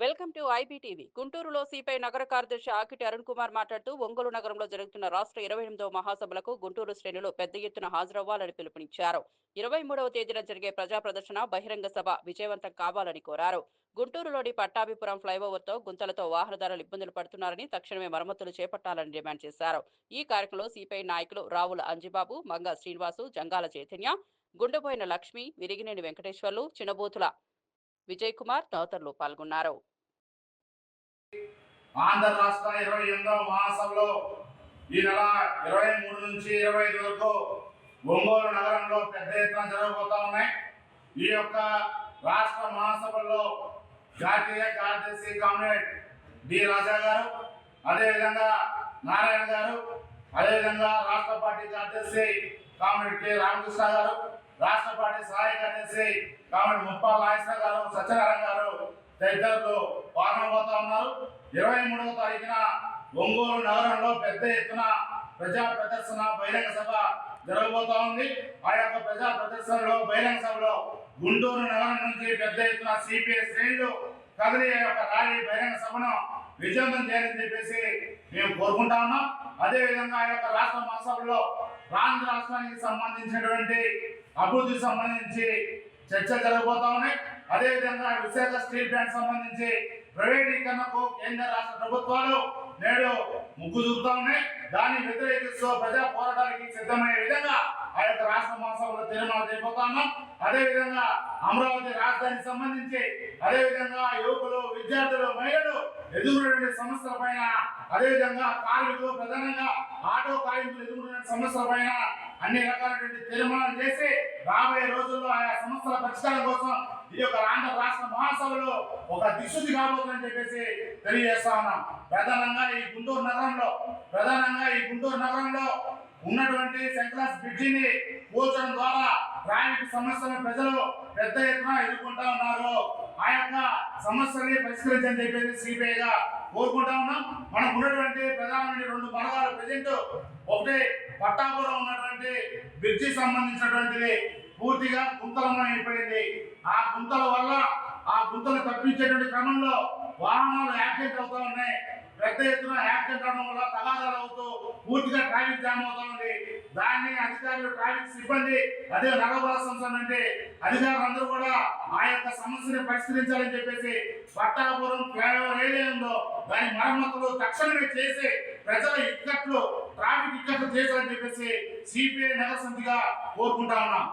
Welcome to IBTV. గుంటూరులో CPI నగర కార్యదర్శి ఆకిటి అరుణ్ కుమార్ మాట్లాడుతూ ఒంగోలు నగరంలో జరుగుతున్న రాష్ట్ర 28వ మహాసభలకు గుంటూరు శ్రేణులు పెద్ద ఎత్తున హాజరవ్వాలని పిలుపునిచ్చారు. 23వ తేదీన జరిగే ప్రజా ప్రదర్శన బహిరంగ సభ విజయవంతం కావాలని కోరారు. గుంటూరులోని పట్టాభిపురం ఫ్లైఓవర్తో గుంతలతో వాహనదారులు ఇబ్బందులు పడుతున్నారని తక్షణమే మరమ్మతులు చేపట్టాలని డిమాండ్ చేశారు. ఈ కార్యక్రమంలో సిపిఐ నాయకులు రావుల అంజిబాబు, మంగ శ్రీనివాసు, జంగాల చైతన్య, గుండెపోయిన లక్ష్మి, విరిగినేని వెంకటేశ్వర్లు, చినబూతుల విజయ్ కుమార్ తదితరులు పాల్గొన్నారు. ఆంధ్ర రాష్ట్ర 28వ మహాసభలో ఈ నెల 23 నుంచి 25 వరకు ఒంగోలు నగరంలో పెద్ద ఎత్తున జరగబోతా ఉన్నాయి. ఈ యొక్క రాష్ట్ర మహాసభలో జాతీయ కార్యదర్శి కామ్రేడ్ డి రాజా గారు, అదేవిధంగా నారాయణ గారు, అదేవిధంగా రాష్ట్ర పార్టీ కార్యదర్శి కామ్రేడ్ కె రామకృష్ణ గారు, రాష్ట్ర పార్టీ సహాయ కార్యదర్శి కామ్రేడ్ ముప్పాల నాగేశ్వర గారు, సత్యనారాయణ గారు తదితరులు పాల్గొనబోతా ఉన్నారు. 23వ తారీఖున ఒంగోలు నగరంలో పెద్ద ఎత్తున ప్రజా ప్రదర్శన బహిరంగ సభ జరగబోతా ఉంది. ఆ యొక్క ప్రజా ప్రదర్శనలో బహిరంగ సభలో గుంటూరు నగరం నుంచి పెద్ద ఎత్తున సిపిఐ శ్రేణులు కదిలి యొక్క ర్యాలీ బహిరంగ సభను విజయవంతం చేయాలని చెప్పేసి మేము కోరుకుంటా ఉన్నాం. అదేవిధంగా ఆ యొక్క రాష్ట్ర మహాసభలో ఆంధ్ర రాష్ట్రానికి సంబంధించినటువంటి అభివృద్ధికి సంబంధించి చర్చలు జరగబోతా ఉన్నాయి. అదేవిధంగా విశాఖ స్టీల్ ప్లాంట్ సంబంధించి ప్రైవేటీకరణకు కేంద్ర రాష్ట్ర ప్రభుత్వాలు నేడు ముగ్గు చూపుతా ఉన్నాయి. దాన్ని వ్యతిరేకిస్తూ ప్రజా పోరాటానికి సిద్ధమయ్యే విధంగా ఆ యొక్క రాష్ట్ర మహాసభలో తీర్మానం చేయబోతా ఉన్నాం. అదేవిధంగా అమరావతి రాజధానికి సంబంధించి, అదేవిధంగా యువకులు, విద్యార్థులు, మహిళలు ఎదుర్కొనే సమస్యల పైన, అదేవిధంగా కార్మికులు, ప్రధానంగా ఆటో కార్మికులు ఎదుర్కొనే సమస్యల పైన అన్ని రకాలైనటువంటి తీర్మానాలు చేసి రాబోయే రోజుల్లో ఆయా సమస్యల పరిష్కారం కోసం ఈ యొక్క ఆంధ్ర రాష్ట్ర మహాసభలో ఒక దిశుద్ధి కాబోతుందని చెప్పేసి తెలియజేస్తా ఉన్నాం. ప్రధానంగా ఈ గుంటూరు నగరంలో ఉన్నటువంటి సెంట్రల్ బ్రిడ్జిని కూల్చడం ద్వారా ట్రాఫిక్ సమస్యలను ప్రజలు పెద్ద ఎత్తున ఎదుర్కొంటా ఉన్నారు. ఆ యొక్క సమస్యల్ని పరిష్కరించని చెప్పేసి సిపిఐగా కోరుకుంటా ఉన్నాం. మనకు ఉన్నటువంటి ప్రధానమైన 2 మార్గాలు ప్రజెంట్. ఒకటి, పట్టాపురం ఉన్నటువంటి బ్రిడ్జి సంబంధించినటువంటిది పూర్తిగా గుంతలమయం అయిపోయింది. ఆ గుంతల వల్ల ఆ గుంతలు తప్పించేటువంటి క్రమంలో వాహనాలు యాక్సిడెంట్ అవుతా ఉన్నాయి. పెద్ద ఎత్తున యాక్సిడెంట్ అవడం వల్ల తగాదాలు అవుతూ పూర్తిగా ట్రాఫిక్ జామ్ అవుతా ఉంది. దాన్ని అధికారులు, ట్రాఫిక్ సిబ్బంది, అదే నగరపాలక సంస్థ నుండి అధికారులందరూ కూడా ఆ యొక్క సమస్యను పరిష్కరించాలని చెప్పేసి పట్టాపురం ఫ్లైఓవర్ ఏదైతే ఉందో దాని మరమ్మతులు తక్షణమే చేసి ప్రజల ట్రాఫిక్ ఇక్కట్లు చేయాలని చెప్పేసి సిపిఐ నగర సమితిగా కోరుకుంటా ఉన్నాం.